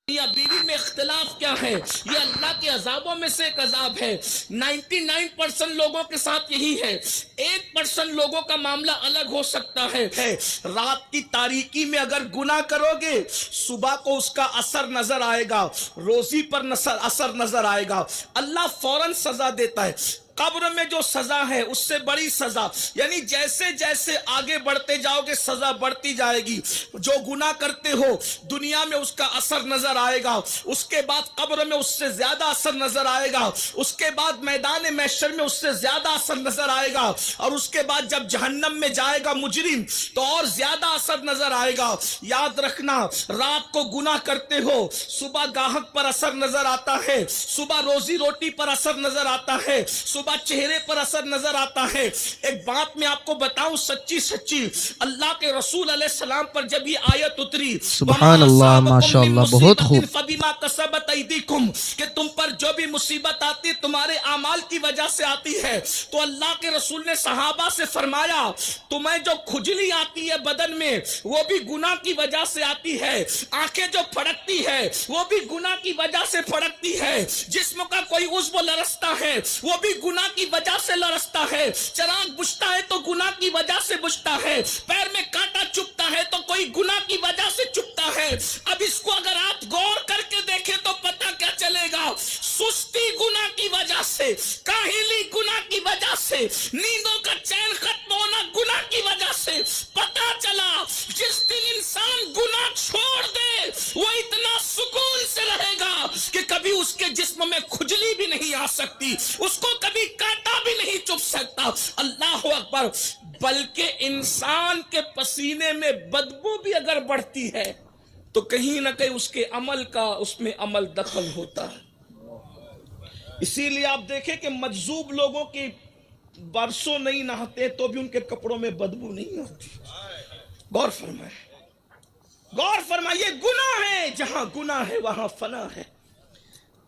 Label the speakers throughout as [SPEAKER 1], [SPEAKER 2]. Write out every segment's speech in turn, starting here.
[SPEAKER 1] یا بیوی میں اختلاف کیا ہے؟ یہ اللہ کے عذابوں میں سے ایک عذاب ہے۔ 99% لوگوں کے ساتھ یہی ہے، 1% لوگوں کا معاملہ الگ ہو سکتا ہے۔ رات کی تاریکی میں اگر گناہ کرو گے، صبح کو اس کا اثر نظر آئے گا، روزی پر اثر نظر آئے گا، اللہ فوراً سزا دیتا ہے۔ قبر میں جو سزا ہے اس سے بڑی سزا، یعنی جیسے جیسے آگے بڑھتے جاؤ گے سزا بڑھتی جائے گی۔ جو گناہ کرتے ہو دنیا میں اس کا اثر نظر آئے گا، اس کے بعد قبر میں اس سے زیادہ اثر نظر آئے گا، اس کے بعد میدان محشر میں اس سے زیادہ اثر نظر آئے گا، اور اس کے بعد جب جہنم میں جائے گا مجرم تو اور زیادہ اثر نظر آئے گا۔ یاد رکھنا، رات کو گناہ کرتے ہو، صبح گاہک پر اثر نظر آتا ہے، صبح روزی روٹی پر اثر نظر آتا ہے، صبح چہرے پر اثر نظر آتا ہے۔ ایک بات میں آپ کو بتاؤں سچی سچی، اللہ کے رسول علیہ السلام پر جب یہ آیت اتری
[SPEAKER 2] سبحان اللہ، ماشاءاللہ، بہت خوب۔
[SPEAKER 1] فبما کسبت ایدیکم، کہ تم پر جو بھی مصیبت آتی ہے تمہارے اعمال کی وجہ سے آتی ہے، تو اللہ کے رسول نے صحابہ سے فرمایا تمہیں جو کھجلی آتی ہے بدن میں وہ بھی گناہ کی وجہ سے آتی ہے، آنکھیں جو پھڑکتی ہے وہ بھی گناہ کی وجہ سے پھڑکتی ہے، جسم کا کوئی عضو لرزتا ہے وہ بھی گناہ کی وجہ سے لرزتا ہے، چراغ بجھتا ہے تو گناہ کی وجہ سے بجھتا ہے، پیر میں کانٹا چبھتا ہے تو کوئی گناہ کی وجہ سے چبھتا ہے۔ اب اس کو اگر آپ غور کر کے دیکھیں تو پتہ کیا چلے گا؟ سستی گناہ کی وجہ سے، کاہلی گناہ کی وجہ سے، نیندوں کا چین ختم ہونا گناہ کی وجہ سے۔ پتہ چلا جس دن انسان گناہ چھوڑ دے وہ اتنا سکون سے رہے گا کہ کبھی اس کے جسم میں کھجلی بھی نہیں آ سکتی، اس کو کبھی کانٹا بھی نہیں چبھ سکتا۔ اللہ اکبر! بلکہ انسان کے پسینے میں بدبو بھی اگر بڑھتی ہے تو کہیں نہ کہیں اس کے عمل کا اس میں عمل دخل ہوتا ہے۔ اسی لیے آپ دیکھیں کہ مجذوب لوگوں کی برسوں نہیں نہاتے تو بھی ان کے کپڑوں میں بدبو نہیں ہوتی۔ غور فرمائیں، غور فرمائیے، گناہ ہے، جہاں گناہ ہے وہاں فنا ہے۔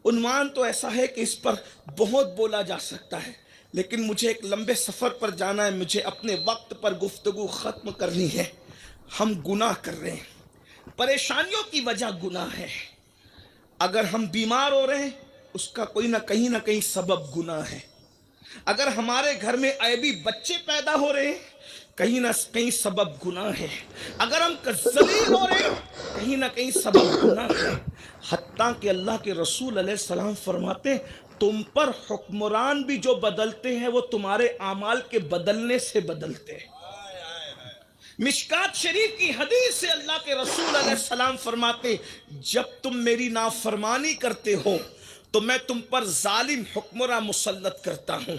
[SPEAKER 1] عنوان تو ایسا ہے کہ اس پر بہت بولا جا سکتا ہے، لیکن مجھے ایک لمبے سفر پر جانا ہے، مجھے اپنے وقت پر گفتگو ختم کرنی ہے۔ ہم گناہ کر رہے ہیں، پریشانیوں کی وجہ گناہ ہے۔ اگر ہم بیمار ہو رہے ہیں اس کا کوئی نہ کہیں سبب گناہ ہے۔ اگر ہمارے گھر میں عیبی بچے پیدا ہو رہے ہیں کہیں نہ کہیں سبب گناہ ہے۔ اگر ہم ذلیل ہو رہے ہیں کہیں نہ کہیں سبب گناہ ہے۔ حتیٰ کہ اللہ کے رسول علیہ السلام فرماتے ہیں تم پر حکمران بھی جو بدلتے ہیں وہ تمہارے اعمال کے بدلنے سے بدلتے ہیں۔ مشکات شریف کی حدیث سے اللہ کے رسول علیہ السلام فرماتے جب تم میری نافرمانی کرتے ہو تو میں تم پر ظالم حکمراں مسلط کرتا ہوں،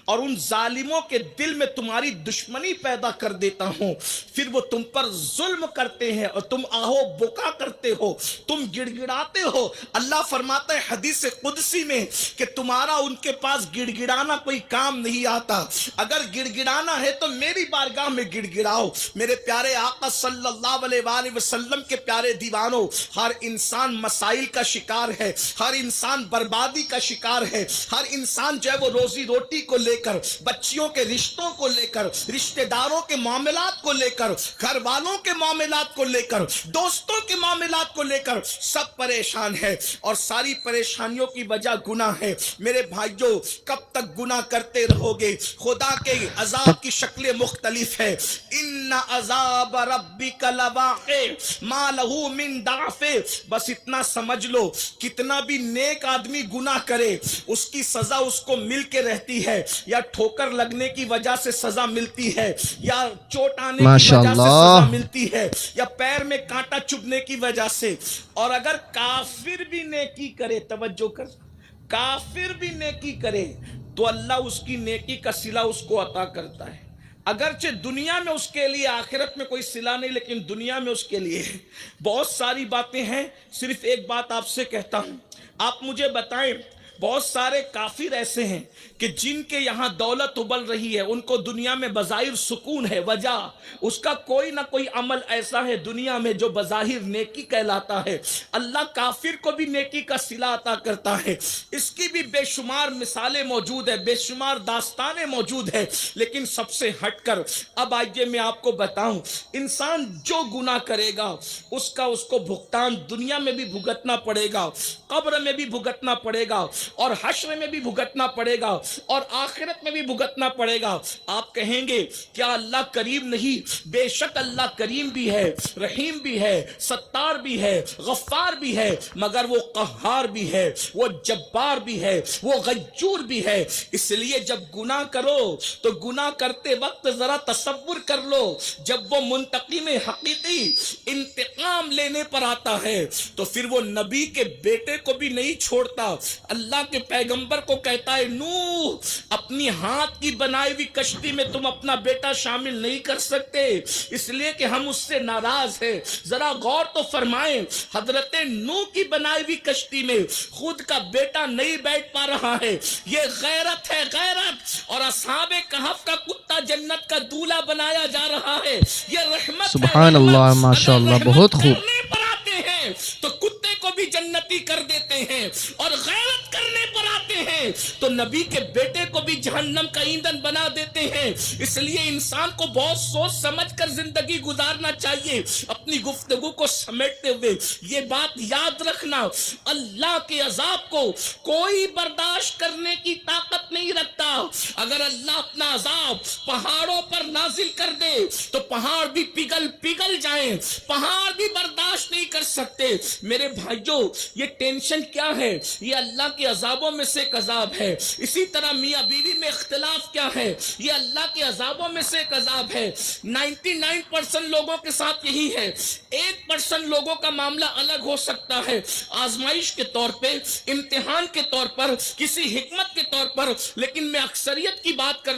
[SPEAKER 1] اور ان ظالموں کے دل میں تمہاری دشمنی پیدا کر دیتا ہوں، پھر وہ تم پر ظلم کرتے ہیں اور تم آہو بکا کرتے ہو، تم گڑ گڑاتے ہو۔ اللہ فرماتا ہے حدیث قدسی میں کہ تمہارا ان کے پاس گڑ گڑانا کوئی کام نہیں آتا، اگر گڑ گڑانا ہے تو میری بارگاہ میں گڑ گڑاؤ۔ میرے پیارے آقا صلی اللہ علیہ وآلہ وسلم کے پیارے دیوانوں، ہر انسان مسائل کا شکار ہے، ہر انسان بربادی کا شکار ہے، ہر انسان جو ہے وہ روزی روٹی کو لے کر، بچیوں کے رشتوں کو لے کر، رشتہ داروں کے معاملات کو لے کر، گھر والوں کے معاملات کو لے کر، دوستوں کے معاملات کو لے کر سب پریشان ہے، اور ساری پریشانیوں کی وجہ گناہ ہے۔ میرے بھائیوں، کب تک گناہ کرتے رہو گے؟ خدا کے عذاب کی شکلیں مختلف ہے۔ ان عذاب ربک لواقع ما لہ من دافع، بس اتنا سمجھ لو کتنا بھی نیک آدمی گناہ کرے اس کی سزا اس کو مل کے رہتی ہے، یا ٹھوکر لگنے کی وجہ سے سزا ملتی ہے، یا چوٹ آنے کی وجہ سے سزا ملتی ہے، یا پیر میں کانٹا چبھنے کی وجہ سے۔ اور اگر کافر بھی نیکی کرے، توجہ کر، کافر بھی نیکی کرے تو اللہ اس کی نیکی کا صلہ اس کو عطا کرتا ہے، اگرچہ دنیا میں اس کے لیے، آخرت میں کوئی صلہ نہیں لیکن دنیا میں اس کے لیے ہے۔ بہت ساری باتیں ہیں، صرف ایک بات آپ سے کہتا ہوں، آپ مجھے بتائیں بہت سارے کافر ایسے ہیں کہ جن کے یہاں دولت ابل رہی ہے، ان کو دنیا میں بظاہر سکون ہے، وجہ اس کا کوئی نہ کوئی عمل ایسا ہے دنیا میں جو بظاہر نیکی کہلاتا ہے۔ اللہ کافر کو بھی نیکی کا صلہ عطا کرتا ہے، اس کی بھی بے شمار مثالیں موجود ہیں، بے شمار داستانیں موجود ہیں۔ لیکن سب سے ہٹ کر اب آئیے میں آپ کو بتاؤں، انسان جو گناہ کرے گا اس کو بھگتان دنیا میں بھی بھگتنا پڑے گا، قبر میں بھی بھگتنا پڑے گا، اور حشر میں بھی بھگتنا پڑے گا، اور آخرت میں بھی بھگتنا پڑے گا۔ آپ کہیں گے کیا اللہ کریم نہیں؟ بے شک اللہ کریم بھی ہے، رحیم بھی ہے، ستار بھی ہے، غفار بھی ہے، مگر وہ قہار بھی ہے، وہ جبار بھی ہے، وہ غیور بھی ہے۔ اس لیے جب گناہ کرو تو گناہ کرتے وقت ذرا تصور کر لو، جب وہ منتقم حقیقی انتقام لینے پر آتا ہے تو پھر وہ نبی کے بیٹے کو بھی نہیں چھوڑتا، اللہ کے پیغمبر کو کہتا ہے نوح اپنی ہاتھ کی بنائی ہوئی کشتی میں تم اپنا بیٹا شامل نہیں کر سکتے، اس لیے کہ ہم اس سے ناراض ہیں۔ ذرا غور تو فرمائیں، حضرت نوح کی بنائی ہوئی کشتی میں خود کا بیٹا نہیں بیٹھ پا رہا ہے، یہ غیرت ہے، غیرت۔ اور اصحاب کہف کا کتا جنت کا دولہا بنایا جا رہا ہے، یہ رحمت ہے،
[SPEAKER 2] سبحان اللہ،
[SPEAKER 1] رحمت۔
[SPEAKER 2] ماشاء اللہ،
[SPEAKER 1] اگر
[SPEAKER 2] بہت
[SPEAKER 1] رحمت
[SPEAKER 2] خوب۔
[SPEAKER 1] کرنے پر آتے ہیں تو کتے کو بھی جنتی کر دیتے ہیں، اور غیرت کرنے پر آتے ہیں تو نبی کے بیٹے کو بھی جہنم کا ایندھن بنا دیتے ہیں۔ اس لیے انسان کو بہت سوچ سمجھ کر زندگی گزارنا چاہیے۔ اپنی گفتگو کو سمیٹتے ہوئے یہ بات یاد رکھنا، اللہ کے عذاب کو کوئی برداشت کرنے کی طاقت نہیں رکھتا۔ اگر اللہ اپنا عذاب پہاڑوں پر نازل کر دے تو پہاڑ بھی پگھل جائیں، پہاڑ بھی برداشت نہیں کر سکتے۔ میرے بھائیوں، یہ ٹینشن کیا ہے؟ یہ اللہ کے عذابوں میں سے ایک عذاب ہے۔ اسی طرح میاں بیوی میں اختلاف کیا ہے؟ یہ اللہ کے عذابوں میں سے ایک عذاب ہے۔ 99% لوگوں کے ساتھ یہی ہے، 1% لوگوں کا معاملہ الگ ہو سکتا ہے، آزمائش کے طور پہ، امتحان کے طور پر، کسی حکمت کے طور پر، لیکن میں اکثریت کی بات کر رہا